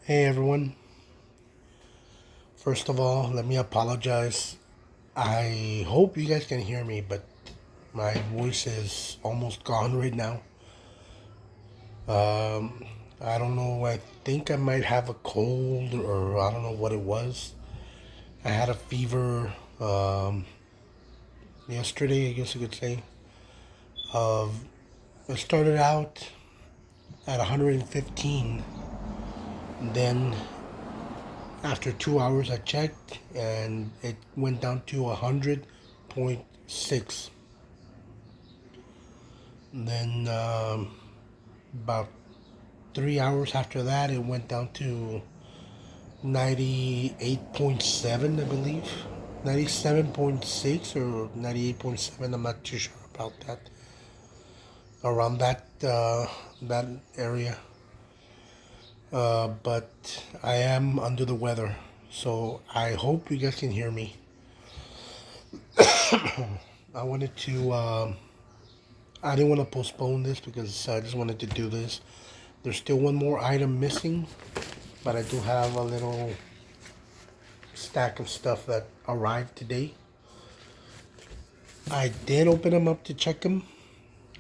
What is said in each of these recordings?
Hey everyone. First of all, let me apologize. I hope you guys can hear me, but my voice is almost gone right now. Um, I don't know. I think I might have a cold, or I don't know what it was. I had a fever yesterday, I guess you could say. Of It started out at 115. Then after 2 hours, I checked, and it went down to 100.6. Then about 3 hours after that, it went down to 98.7, I believe. 97.6 or 98.7, I'm not too sure about that. Around that area. But I am under the weather, so I hope you guys can hear me. I wanted to, I didn't want to postpone this because I just wanted to do this. There's still one more item missing, but I do have a little stack of stuff that arrived today. I did open them up to check them,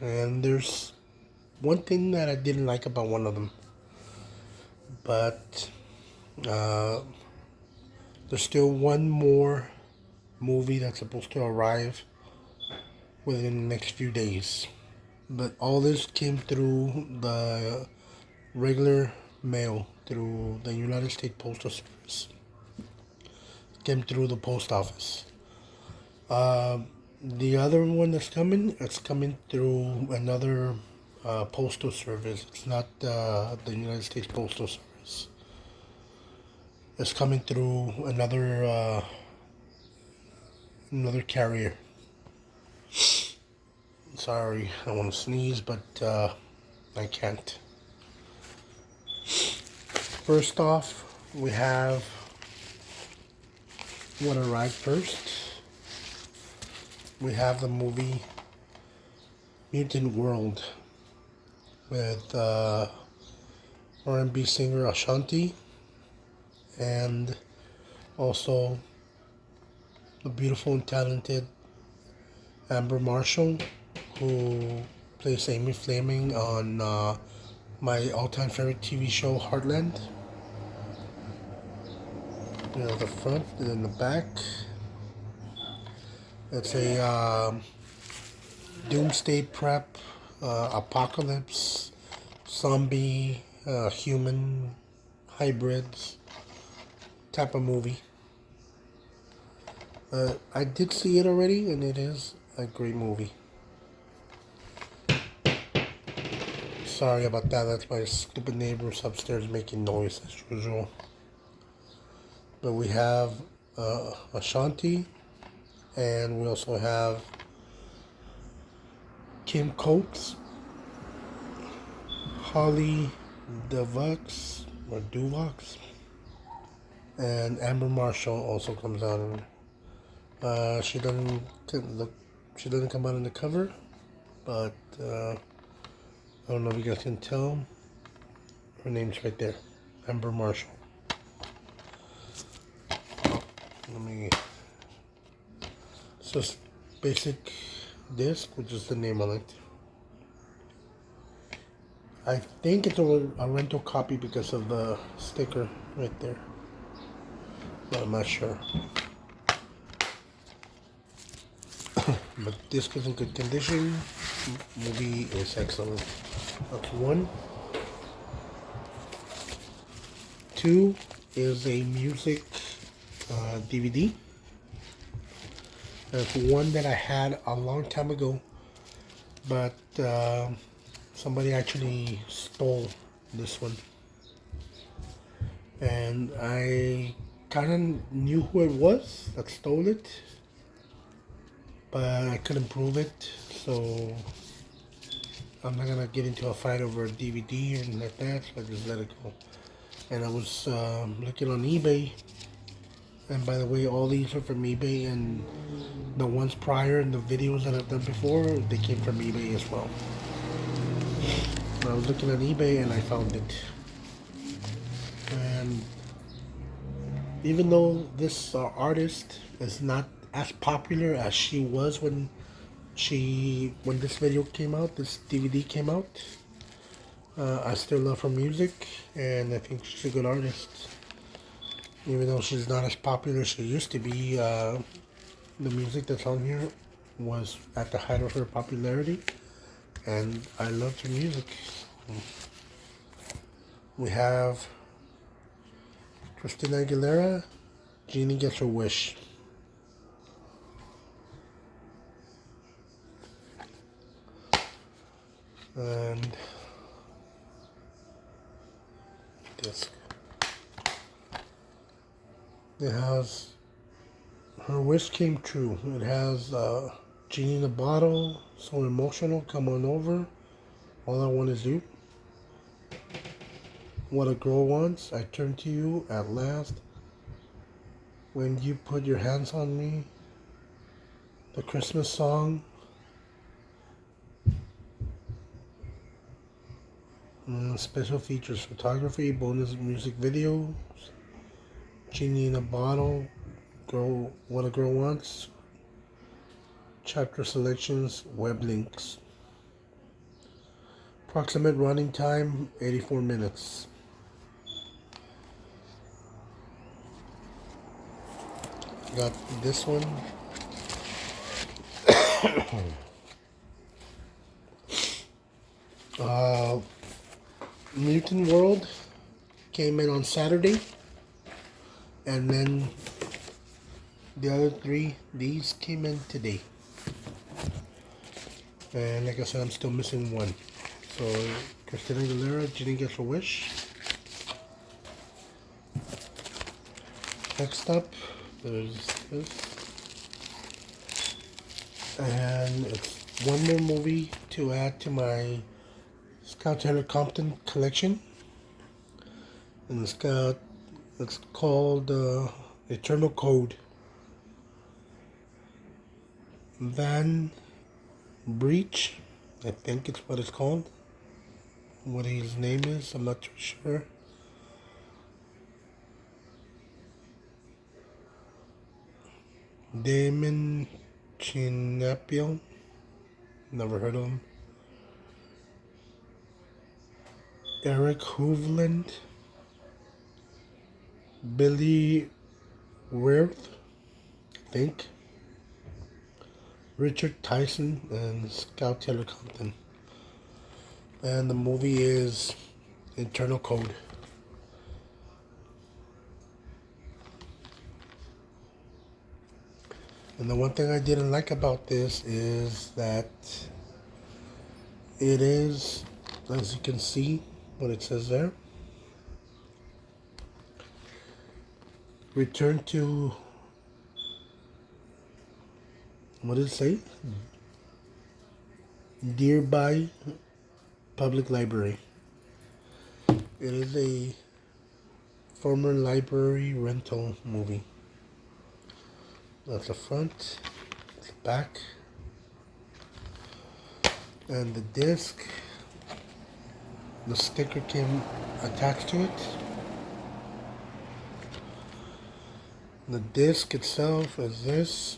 and there's one thing that I didn't like about one of them. But uh, there's still one more movie that's supposed to arrive within the next few days. But all this came through the regular mail, through the United States Postal Service. Came through the post office. The other one that's coming, it's coming through another postal service. It's not the United States Postal Service. It's coming through another carrier. Sorry, I want to sneeze, but I can't. First off, we have what arrived first. We have the movie Mutant World with R&B singer Ashanti and also the beautiful and talented Amber Marshall, who plays Amy Fleming on my all-time favorite TV show Heartland. You know, the front and then the back. It's a doomsday prep, apocalypse, zombie, human hybrids type of movie. I did see it already, and it is a great movie. Sorry about that. That's my stupid neighbors upstairs making noise as usual. But we have Ashanti, and we also have Kim Coates, Holly Duvux, and Amber Marshall also comes out. She doesn't look. She doesn't come out on the cover, but I don't know if you guys can tell. Her name's right there, Amber Marshall. Let me. It's just basic disc, which is the name on it. I think it's a rental copy because of the sticker right there, but I'm not sure. But disc is in good condition. Movie is excellent. That's one. Two is a music DVD. That's one that I had a long time ago, but somebody actually stole this one. And I kind of knew who it was that stole it, but I couldn't prove it, so I'm not gonna get into a fight over a DVD and like that, so I just let it go. And I was looking on eBay, and by the way, all these are from eBay, and the ones prior and the videos that I've done before, they came from eBay as well. I was looking on eBay and I found it. And even though this artist is not as popular as she was when this video came out, this DVD came out, I still love her music, and I think she's a good artist. Even though she's not as popular as she used to be, the music that's on here was at the height of her popularity, and I loved her music. We have Christina Aguilera, Genie Gets Her Wish. And disc. It has Her Wish Came True. It has Genie in a Bottle, So Emotional, Come On Over, All I Want Is You, What a Girl Wants, I Turn to You, At Last, When You Put Your Hands on Me, The Christmas Song, special features, photography, bonus music videos, Genie in a Bottle, Girl, What a Girl Wants, chapter selections, web links. Approximate running time, 84 minutes. Got this one. Mutant World came in on Saturday, and then the other three, these came in today. And like I said, I'm still missing one. So Christina Aguilera, Genie Gets Her Wish. Next up, there's this. And it's one more movie to add to my Scout Taylor Compton collection. And it's called Eternal Code. Van Breach, I think it's what it's called. What his name is, I'm not too sure. Damon Chinapio, never heard of him. Eric Hovland, Billy Wirth, I think. Richard Tyson, and Scout Taylor Compton. And the movie is Eternal Code. And the one thing I didn't like about this is that it is, as you can see, what it says there, return to, what did it say? Dearby Public Library. It is a former library rental movie. That's the front, the back, and the disc. The sticker came attached to it. The disc itself is this,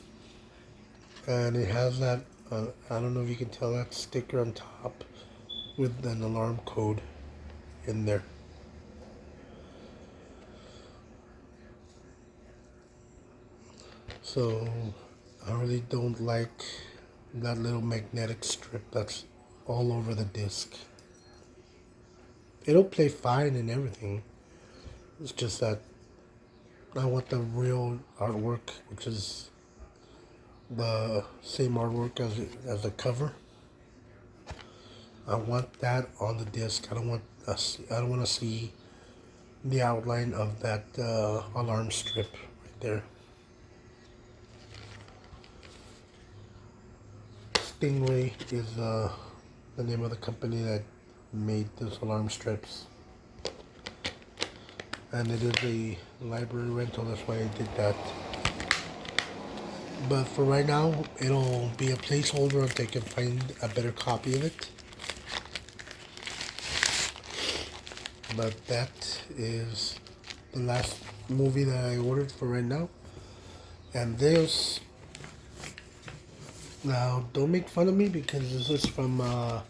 and it has that, I don't know if you can tell, that sticker on top with an alarm code in there. So I really don't like that little magnetic strip that's all over the disc. It'll play fine and everything. It's just that I want the real artwork, which is the same artwork as the cover. I want that on the disc. I don't want to see the outline of that alarm strip right there. Stingray is the name of the company that made those alarm strips, and it is a library rental. That's why I did that. But for right now, it'll be a placeholder until I can find a better copy of it. But that is the last movie that I ordered for right now. And this, now don't make fun of me because this is from a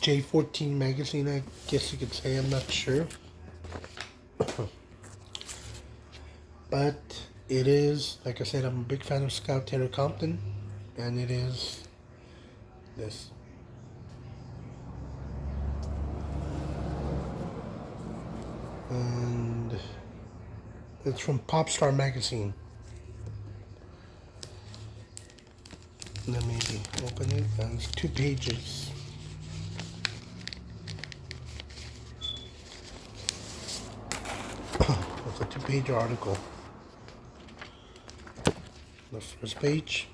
J14 magazine, I guess you could say. I'm not sure. But it is, like I said, I'm a big fan of Scout Taylor Compton. And it is this. And it's from Popstar Magazine. Let me open it. And it's 2 pages. It's a 2-page article. The first page.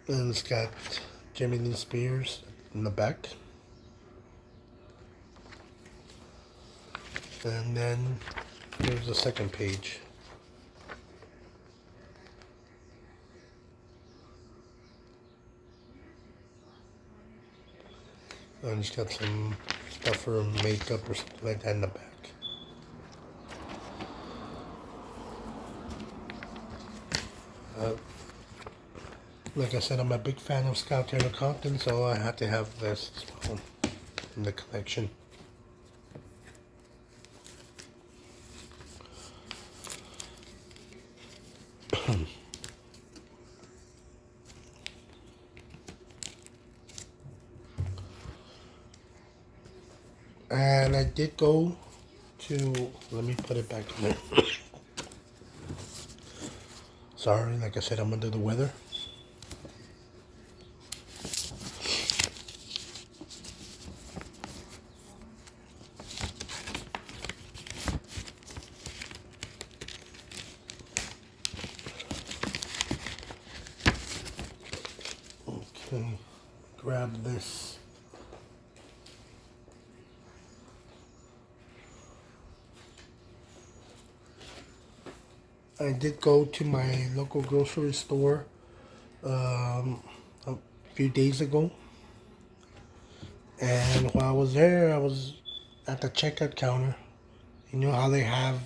And it's got Jimmy Lee Spears in the back. And then here's the second page. And it's got some stuff for makeup or something like that in the back. Like I said, I'm a big fan of Scout Taylor Compton, so I had to have this as well in the collection. And I did go to, let me put it back in there. Sorry, like I said, I'm under the weather. Okay, grab this. I did go to my local grocery store a few days ago, and while I was there, I was at the checkout counter. You know how they have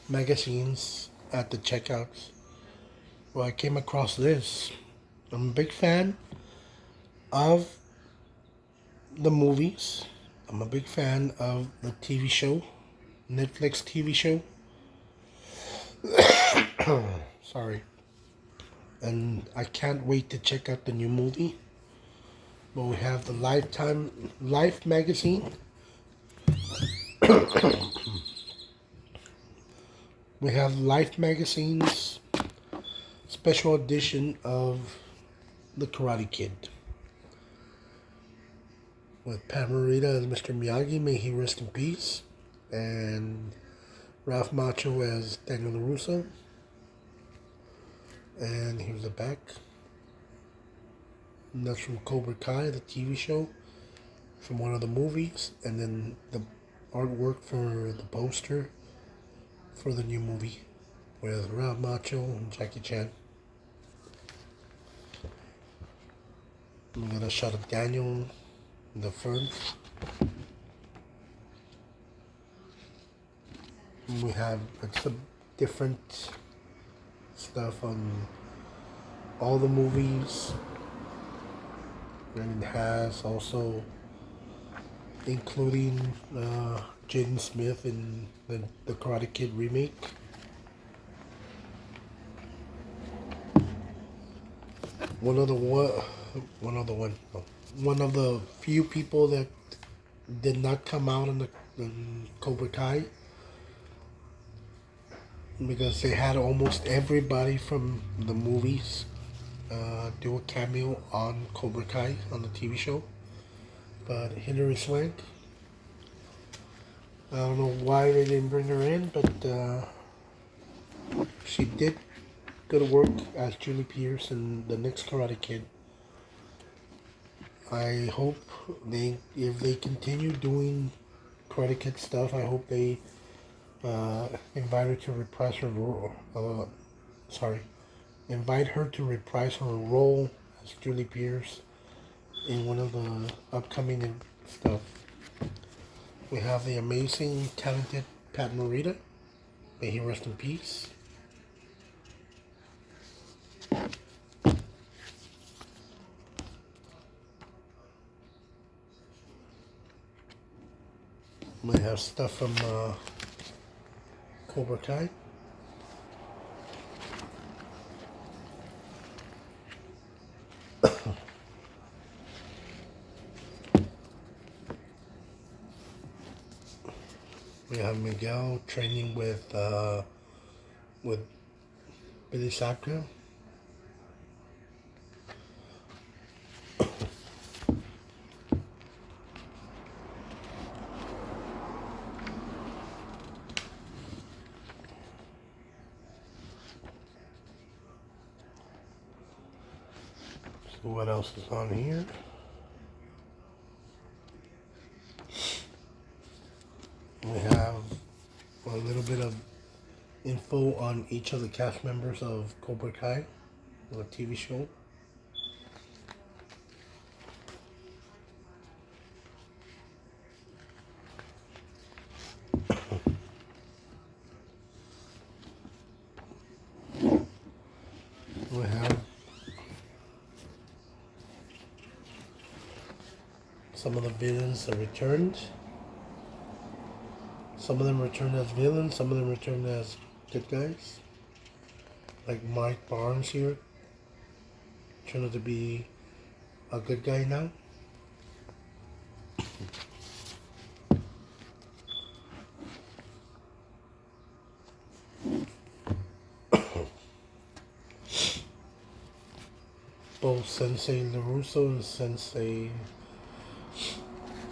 magazines at the checkouts? Well, I came across this. I'm a big fan of the movies. I'm a big fan of the TV show, Netflix TV show. Sorry. And I can't wait to check out the new movie. But we have the Life magazine. We have Life magazine's special edition of The Karate Kid. With Pat Morita as Mr. Miyagi, may he rest in peace. And Ralph Macchio as Daniel LaRusso. And here's the back. And that's from Cobra Kai, the TV show, from one of the movies. And then the artwork for the poster for the new movie with Ralph Macchio and Jackie Chan. We got a shot of Daniel in the front. And we have some different stuff on all the movies, and it has also including Jaden Smith in the Karate Kid remake. One of the few people that did not come out in Cobra Kai, because they had almost everybody from the movies do a cameo on Cobra Kai on the TV show. But Hilary Swank, I don't know why they didn't bring her in, but she did go to work as Julie Pierce in the next Karate Kid. I hope if they continue doing Karate Kid stuff, I hope they invite her to reprise her role. Invite her to reprise her role as Julie Pierce in one of the upcoming stuff. We have the amazing, talented Pat Morita. May he rest in peace. We have stuff from Cobra Kai. We have Miguel training with Billy Sapka. So what else is on here? We have a little bit of info on each of the cast members of Cobra Kai, the TV show. We have some of the villains that returned. Some of them returned as villains, some of them returned as good guys. Like Mike Barnes here, turned out to be a good guy now. Both Sensei LaRusso and Sensei...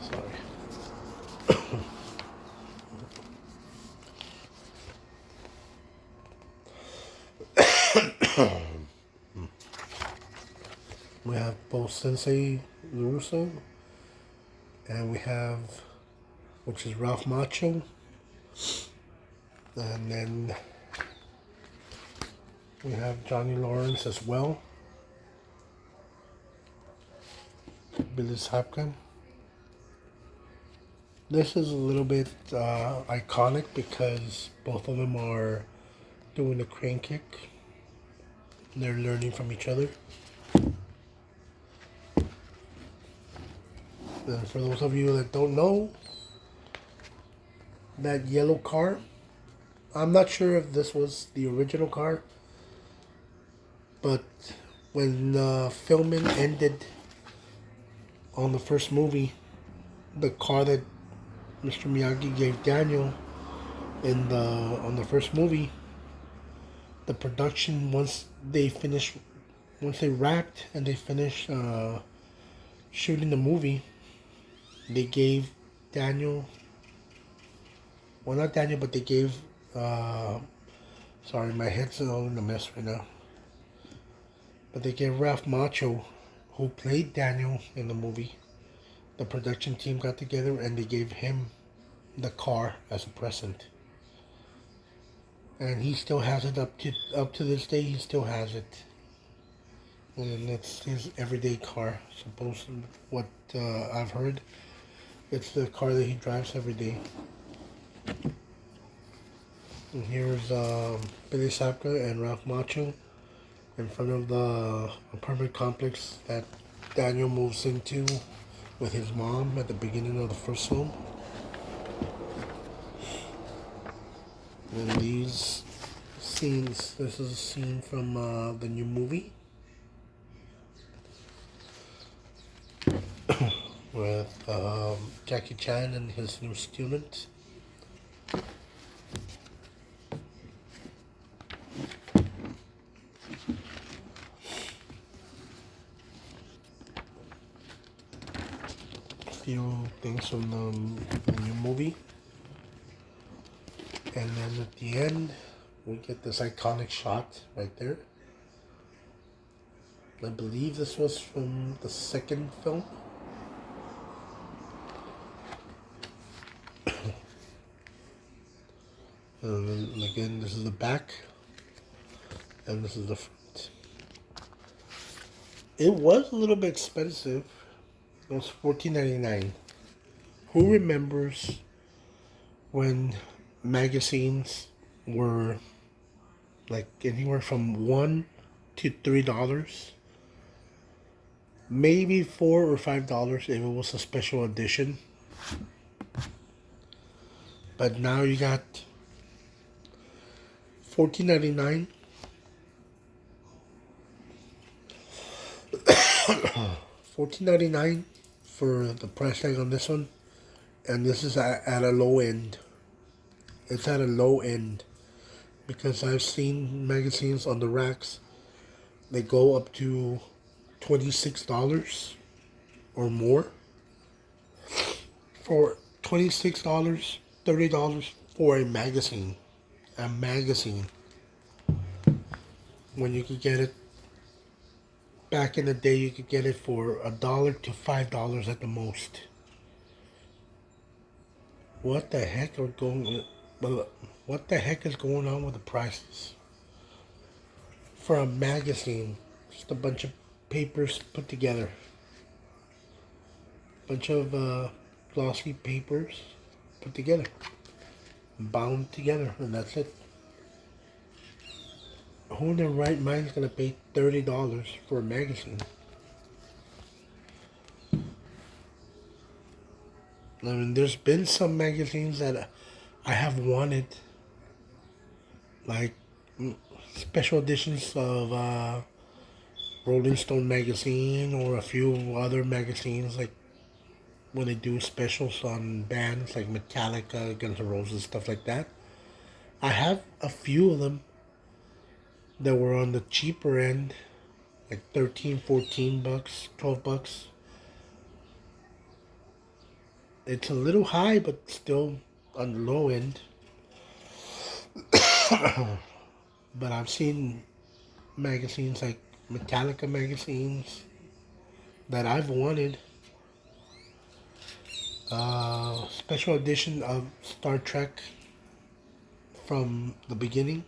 Sorry. We have both Sensei LaRusso, and we have, which is Ralph Macchio, and then we have Johnny Lawrence as well, Billy Sapka. This is a little bit iconic because both of them are doing a crane kick. They're learning from each other. And for those of you that don't know, that yellow car, I'm not sure if this was the original car, but when filming ended on the first movie, the car that Mr. Miyagi gave Daniel on the first movie, the production, once they wrapped and they finished shooting the movie, they gave Daniel, well, not Daniel, but they gave, sorry, my head's all in a mess right now, but they gave Ralph Macchio, who played Daniel in the movie, the production team got together and they gave him the car as a present. And he still has it up to this day. He still has it, and it's his everyday car. Supposedly, what I've heard, it's the car that he drives every day. And here's Billy Sapka and Ralph Macchio in front of the apartment complex that Daniel moves into with his mom at the beginning of the first film. And these scenes, this is a scene from the new movie with Jackie Chan and his new student. A few things from the new movie. And then at the end, we get this iconic shot right there. I believe this was from the second film. And again, this is the back, and this is the front. It was a little bit expensive It was $14.99. Who remembers when magazines were like anywhere from $1 to $3? Maybe $4 or $5 if it was a special edition. But now you got $14.99. $14.99 for the price tag on this one, and this is at a low end. It's at a low end because I've seen magazines on the racks. They go up to $26 or more. For $26, $30 for a magazine. A magazine. When you could get it back in the day, you could get it for $1 to $5 at the most. What the heck are going? What the heck is going on with the prices for a magazine? Just a bunch of papers put together. Bunch of glossy papers put together, bound together, and that's it. Who in their right mind is gonna pay $30 for a magazine? I mean, there's been some magazines that I have wanted, like special editions of Rolling Stone magazine or a few other magazines, like when they do specials on bands like Metallica, Guns N' Roses, stuff like that. I have a few of them that were on the cheaper end, like 13, 14 bucks, 12 bucks. It's a little high, but still on the low end. But I've seen magazines like Metallica magazines that I've wanted. Special edition of Star Trek from the beginning,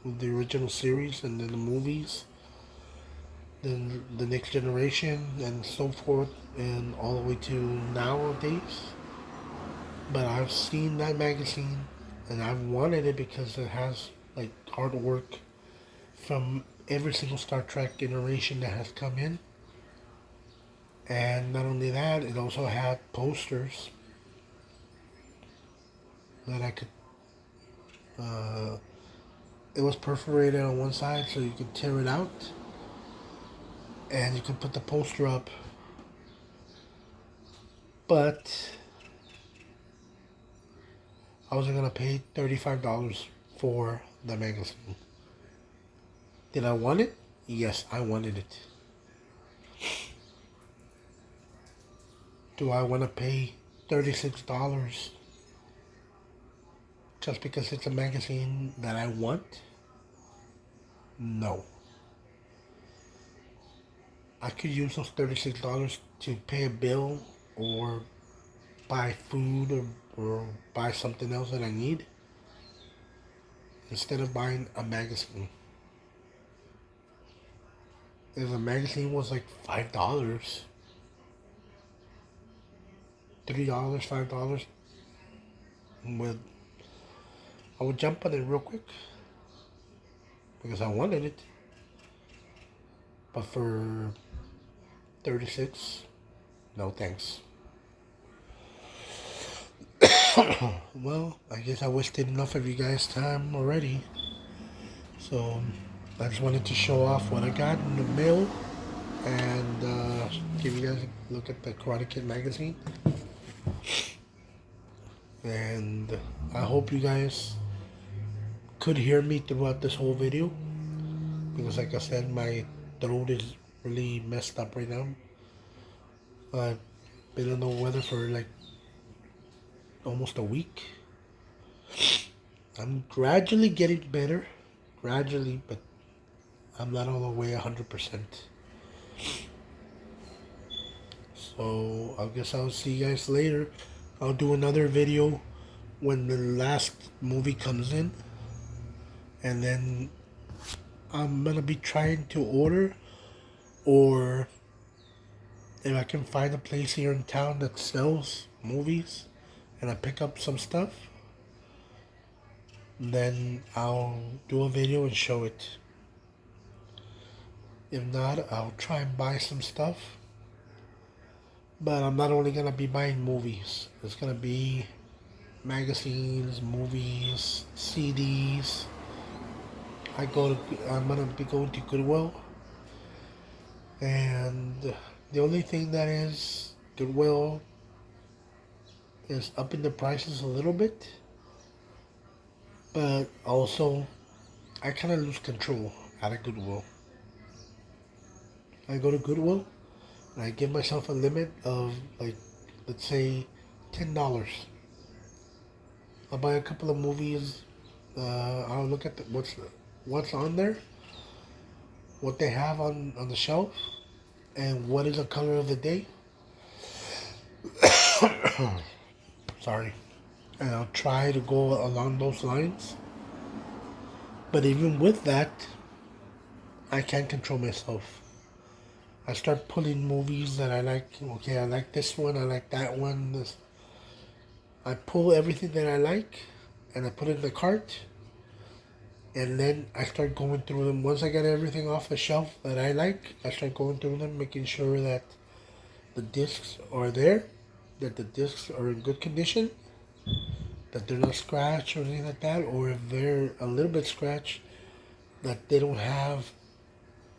with the original series, and then the movies, then the Next Generation, and so forth, and all the way to nowadays. But I've seen that magazine, and I've wanted it because it has like artwork from every single Star Trek iteration that has come in. And not only that, it also had posters that I could, it was perforated on one side so you could tear it out and you could put the poster up. But I wasn't going to pay $35 for the magazine. Did I want it? Yes, I wanted it. Do I want to pay $36 just because it's a magazine that I want? No. I could use those $36 to pay a bill or buy food or buy something else that I need instead of buying a magazine. If a magazine was like $5, $3, $5, I would jump on it real quick because I wanted it. But for 36, no thanks. Well, I guess I wasted enough of you guys' time already. So I just wanted to show off what I got in the mail and give you guys a look at the Karate Kid magazine. And I hope you guys could hear me throughout this whole video, because like I said, my throat is really messed up right now. I've been in the weather for like almost a week. I'm gradually getting better, gradually, but I'm not all the way 100%. So I guess I'll see you guys later. I'll do another video when the last movie comes in, and then I'm gonna be trying to order or if I can find a place here in town that sells movies and I pick up some stuff, then I'll do a video and show it. If not, I'll try and buy some stuff. But I'm not only gonna be buying movies. It's gonna be magazines, movies, CDs. I'm gonna be going to Goodwill, and the only thing that is Goodwill is upping the prices a little bit, but also I kind of lose control at a Goodwill. I go to Goodwill and I give myself a limit of, like, let's say $10. I'll buy a couple of movies. I'll look at what's on there, what they have on the shelf, and what is the color of the day. Sorry. And I'll try to go along those lines. But even with that, I can't control myself. I start pulling movies that I like. Okay, I like this one, I like that one. I pull everything that I like and I put it in the cart. And then I start going through them. Once I get everything off the shelf that I like, I start going through them, making sure that the discs are there, that the discs are in good condition, that they're not scratched or anything like that, or if they're a little bit scratched, that they don't have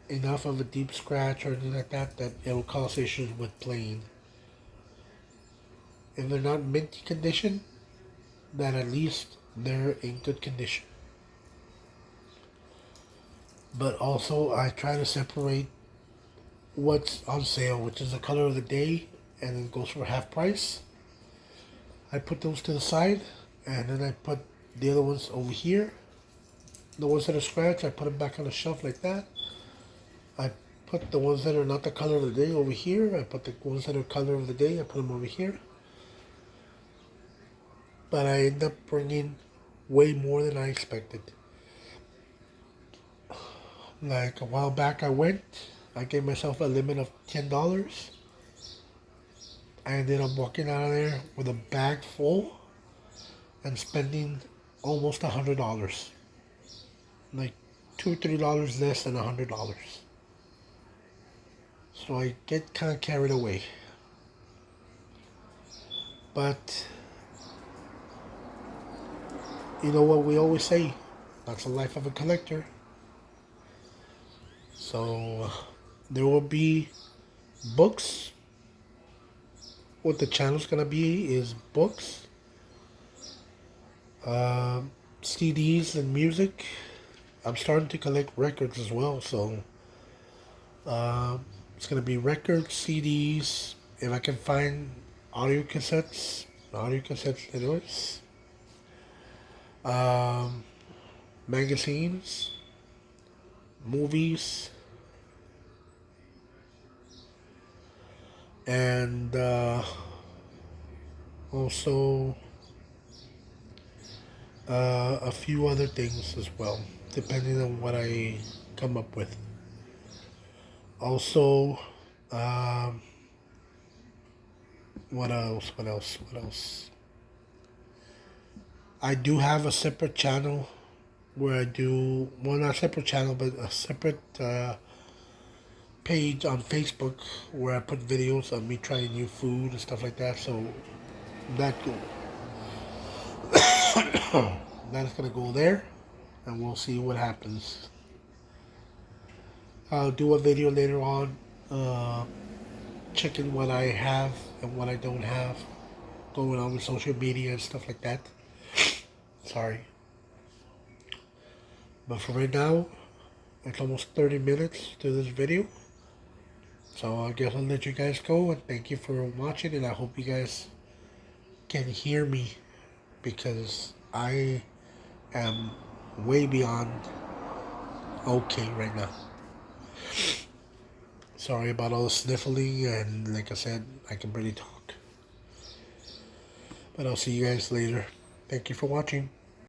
enough of a deep scratch or anything like that, that it will cause issues with playing. If they're not minty condition, then at least they're in good condition. But also, I try to separate what's on sale, which is the color of the day, and it goes for half price. I put those to the side, and then I put the other ones over here. The ones that are scratched, I put them back on the shelf like that. I put the ones that are not the color of the day over here. I put the ones that are color of the day, I put them over here. But I end up bringing way more than I expected. Like a while back I gave myself a limit of $10. I ended up walking out of there with a bag full and spending almost $100. Like $2-3 less than $100. So I get kind of carried away. But you know what we always say, that's the life of a collector. So there will be books. What the channel's gonna be is books, CDs, and music. I'm starting to collect records as well, so it's gonna be records, CDs. If I can find audio cassettes anyways. Magazines, movies, and also a few other things as well, depending on what I come up with. Also, what else? I do have a separate channel where I do, well, not a separate channel, but a separate page on Facebook where I put videos of me trying new food and stuff like that. So that that's gonna go there, and we'll see what happens. I'll do a video later on, checking what I have and what I don't have going on with social media and stuff like that. Sorry. But for right now, it's almost 30 minutes to this video. So I guess I'll let you guys go, and thank you for watching, and I hope you guys can hear me, because I am way beyond okay right now. Sorry about all the sniffling, and like I said, I can barely talk. But I'll see you guys later. Thank you for watching.